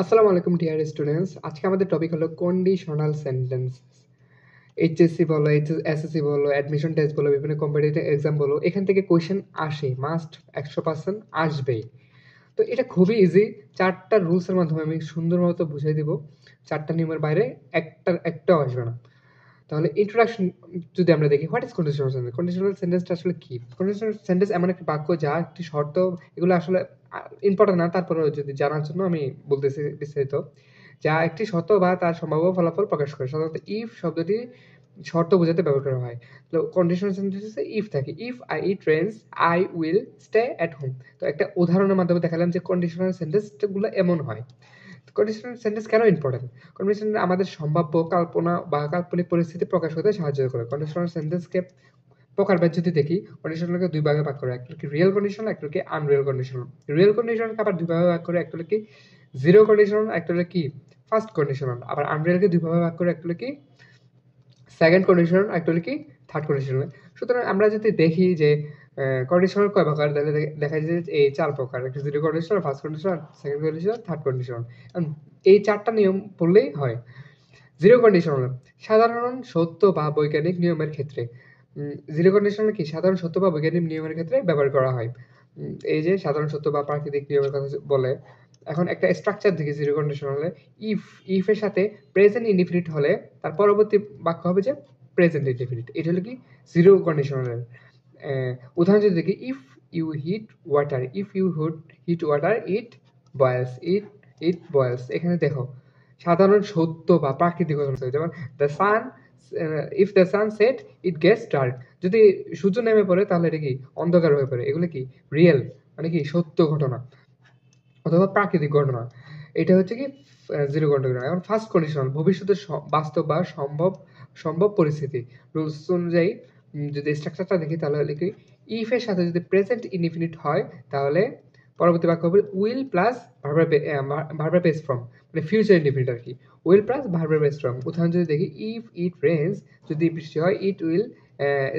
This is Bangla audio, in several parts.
আসসালামু আলাইকুম ডিয়ার স্টুডেন্টস। আজকে আমাদের টপিক হলো কন্ডিশনাল সেন্টেন্স। এইচএসসি বলো, এসএসসি বলো, অ্যাডমিশন টেস্ট বলো, বিভিন্ন কম্পিটিটিভ এক্সাম বলো, এখান থেকে কোয়েশ্চেন আসে, মাস্ট 100% আসবেই। তো এটা খুবই ইজি। 4টা রুলসের মাধ্যমে আমি সুন্দর মতো বুঝিয়ে দিব। 4টা নিয়মের বাইরে একটাও আসবে না। তাহলে ইন্ট্রোডাকশন যদি আমরা দেখি, what is conditional sentence? Conditional সেন্টেন্সটা আসলে কি? কন্ডিশনাল সেন্টেন্স এমন একটি বাক্য যা একটি শর্ত, এগুলো আসলে ইম্পর্টেন্ট না, তারপরেও যদি জানার জন্য আমি বলতেছি বিস্তারিত। যা একটি শর্ত বা তার সম্ভাব্য ফলাফল প্রকাশ করে। সাধারণত ইফ শব্দটি শর্ত বোঝাতে ব্যবহার করা হয়। তো কন্ডিশনাল সেন্টেন্সে ইফ থাকে। If I eat Reigns, I will stay at home. তো একটা উদাহরণের মাধ্যমে দেখালাম যে কন্ডিশনাল সেন্টেন্সগুলো এমন হয়। কন্ডিশনাল সেন্টেন্স কেন ইম্পর্টেন্ট? কন্ডিশনাল আমাদের সম্ভাব্য কল্পনা বা কাল্পনিক পরিস্থিতি প্রকাশ করতে সাহায্য করে। কন্ডিশনাল সেন্টেন্সকে প্রকারভেদ যদি দেখি, কন্ডিশনালকে দুই ভাগে ভাগ করে। একটা হলো কি রিয়েল কন্ডিশনাল, একটা হলো কি আনরিয়েল কন্ডিশনাল। রিয়েল কন্ডিশনালকে আবার দুই ভাগে ভাগ করে, একটা হলো কি জিরো কন্ডিশনাল, একটা হলো কি ফার্স্ট কন্ডিশনাল। আবার আনরিয়েলকে দুই ভাগে ভাগ করে, একটা হলো কি সেকেন্ড কন্ডিশনাল, একটা হলো কি থার্ড কন্ডিশনাল। সুতরাং আমরা যদি দেখি যে কন্ডিশনাল কয় প্রকার, তাহলে দেখা যায় যে এই 4 প্রকার। একটা zero conditional, first conditional, second conditional, third conditional. এই 4টা নিয়ম পড়লেই হয়। জিরো কন্ডিশনাল সাধারণ সত্য বা বৈজ্ঞানিক নিয়মের ক্ষেত্রে। জিরো কন্ডিশনাল কি সাধারণ সত্য বা বৈজ্ঞানিক নিয়মের ক্ষেত্রে ব্যবহার করা হয়। এই যে সাধারণ সত্য বা প্রাকৃতিক নিয়মের কথা বলে। এখন একটা স্ট্রাকচার দেখি জিরো কন্ডিশনালে। ইফ ইফ এর সাথে প্রেজেন্ট ইনডিফিনিট হলে তার পরবর্তী বাক্য হবে যে প্রেজেন্ট ইনডিফিনিট। এটা হলো কি জিরো কন্ডিশনালের উদাহরণ যদি দেখি, if you heat water, if you heat water it boils, it boils. এখানে দেখো সাধারণ সত্য বা প্রাকৃতিক ঘটনা, যেমন the sun, if the sun set it gets dark. যদি সূর্য নেমে পড়ে তাহলে এটা কি অন্ধকার হয়ে পড়ে। এগুলো কি রিয়েল, মানে কি সত্য ঘটনা অথবা প্রাকৃতিক ঘটনা। এটা হচ্ছে কি জিরো কন্ডিশনাল। এখন ফার্স্ট কন্ডিশনাল ভবিষ্যতের বাস্তব বা সম্ভব পরিস্থিতি। রুলস অনুযায়ী যদি স্ট্রাকচারটা দেখি তাহলে হলে কি ইফ এর সাথে যদি প্রেজেন্ট ইনডিফিনিট হয় তাহলে পরবর্তী বাক্য হবে উইল প্লাস ভার্বের বেস ফর্ম, মানে ফিউচার ইনডিফিনিট আর কি। উইল প্লাস ভার্বের বেস ফর্ম। উদাহরণ যদি দেখি, ইফ ইট রেন্স, যদি বৃষ্টি হয়, it will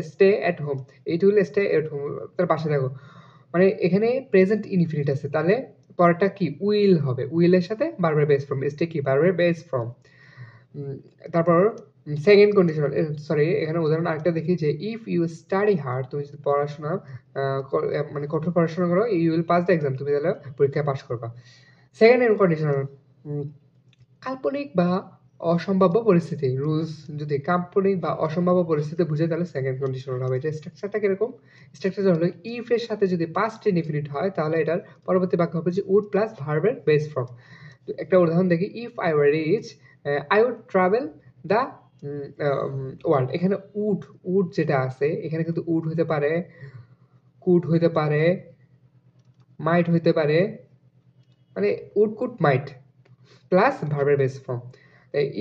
stay at home, it will stay at home, তার পাশে দেখো মানে এখানে প্রেজেন্ট ইনফিনিট আছে, তাহলে পরেরটা কি উইল হবে। উইলের সাথে ভার্বের বেস ফর্ম, স্টে কি ভার্বের বেস ফর্ম। তারপর সেকেন্ড কন্ডিশনাল, সরি এখানে উদাহরণ আরেকটা দেখি যে ইফ ইউ স্টাডি হার্ড, তুমি যদি পড়াশোনা মানে কঠোর পড়াশোনা করো, you will pass the exam, তুমি তাহলে পরীক্ষায় পাস করবা। সেকেন্ড কন্ডিশনাল কাল্পনিক বা অসম্ভাব্য পরিস্থিতি। রুলস যদি কাল্পনিক বা অসম্ভাব্য পরিস্থিতি বুঝে তাহলে সেকেন্ড কন্ডিশনাল হবে। এটা স্ট্রাকচারটা কিরকম? স্ট্রাকচারটা হলো ইফ এর সাথে যদি পাস্ট ইনডিফিনিট হয় তাহলে এটার পরবর্তী বাক্য হবে যে উড প্লাস ভার্বের বেস ফর্ম। একটা উদাহরণ দেখি, if I were reach I would travel the world. এখানে উড যেটা আছে এখানে কিন্তু উড হইতে পারে, কুড হইতে পারে, মাইট হইতে পারে, মানে উড কুড মাইট প্লাস ভার্বের base form.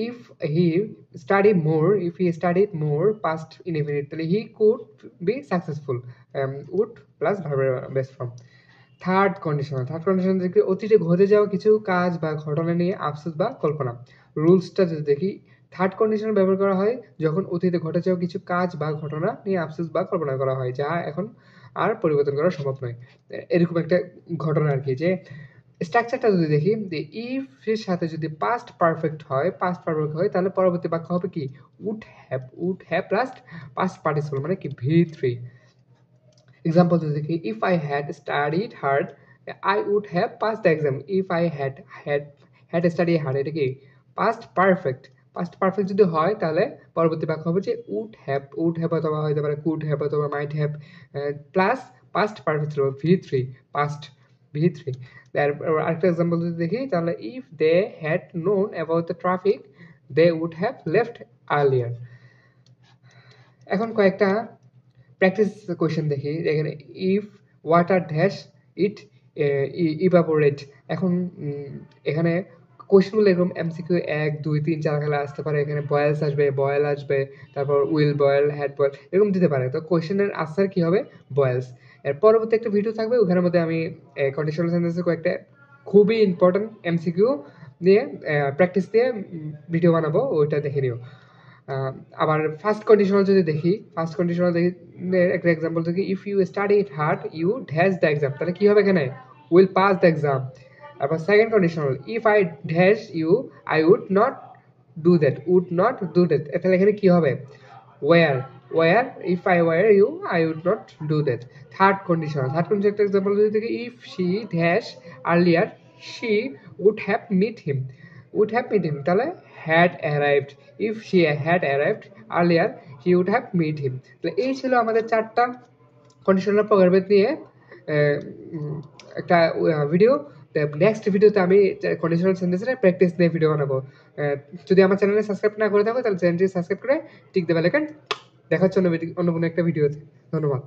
If he studied more past indefinite, তাহলে he could be successful, would plus ভার্বের বেস ফর্ম। থার্ড কন্ডিশন দেখি অতীতে ঘটে যাওয়া কিছু কাজ বা ঘটনা নিয়ে আফসোস বা কল্পনা। রুলসটা যদি দেখি, থার্ড কন্ডিশন ব্যবহার করা হয় যখন অতীতে ঘটে যাওয়া কিছু কাজ বা ঘটনা নিয়ে আফসোস বা কল্পনা করা হয় যা এখন আর পরিবর্তন করা সম্ভব নয়। এরকম একটা ঘটনা আর কি। যে স্ট্রাকচারটা যদি দেখি, যে ইফ এর সাথে যদি পাস্ট পারফেক্ট হয় তাহলে পরবর্তী বাক্য হবে কি would have plus past participle, মানে কি ভি3। এক্সাম্পল যদি দেখি, if I had studied hard I would have pass the exam. If I had study hard, এটা কি পাস্ট পারফেক্ট যদি হয় তাহলে পরবর্তী বাক্য হবে যে উড হ্যাভ অথবা হতে পারে কুড হ্যাভ অথবা might have plus past perfect ছিল ভি3, পাস্ট ভি3। আরেকটা এক্সাম্পল যদি দেখি তাহলে, if they had known about the traffic they would have left earlier. এখন কয়েকটা প্র্যাকটিস কোয়েশ্চেন দেখি। এখানে if water dash it evaporate. এখন এখানে কোয়েশ্চেনগুলো এরকম এমসিকিউ 1 2 3 4 খেলা আসতে পারে। এখানে বয়েলস আসবে, বয়েল আসবে, তারপর উইল বয়েল, হ্যাড বয়েল, এরকম দিতে পারে। তো কোয়েশ্চেনের আনসার কি হবে? বয়েলস। এর পরবর্তী একটা ভিডিও থাকবে, ওখানের মধ্যে আমি কন্ডিশনাল সেন্টেন্সের কয়েকটা খুবই ইম্পর্টেন্ট এমসিকিউ দিয়ে প্র্যাকটিস দিয়ে ভিডিও বানাবো, ওইটা দেখে নিও। আবার ফার্স্ট কন্ডিশনাল যদি দেখি, একটা এক্সাম্পল দেখি, if you study it hard you dash the exam, তাহলে কি হবে এখানে উইল পাস দ্য এক্সাম। তারপর second conditional, if I dash you I would not do that, would not do that, তাহলে এখানে কি হবে, were if I were you I would not do that. Third conditional একটা এক্সাম্পল যদি দেখি, if she dash earlier she would have meet him, তাহলে had arrived, if she had arrived earlier he would have meet him. তাহলে এই ছিল আমাদের 4টা কন্ডিশনাল প্রকারভেদ নিয়ে একটা ভিডিও। নেক্সট ভিডিওতে আমি কন্ডিশনাল সেন্টেন্সের প্র্যাকটিস নিয়ে ভিডিও বানাবো। যদি আমার চ্যানেলে সাবস্ক্রাইব না করে থাকো তাহলে চ্যানেলটি সাবস্ক্রাইব করে টিক দেবে লেখেন। দেখা হচ্ছে অন্য কোনো একটা ভিডিওতে। ধন্যবাদ।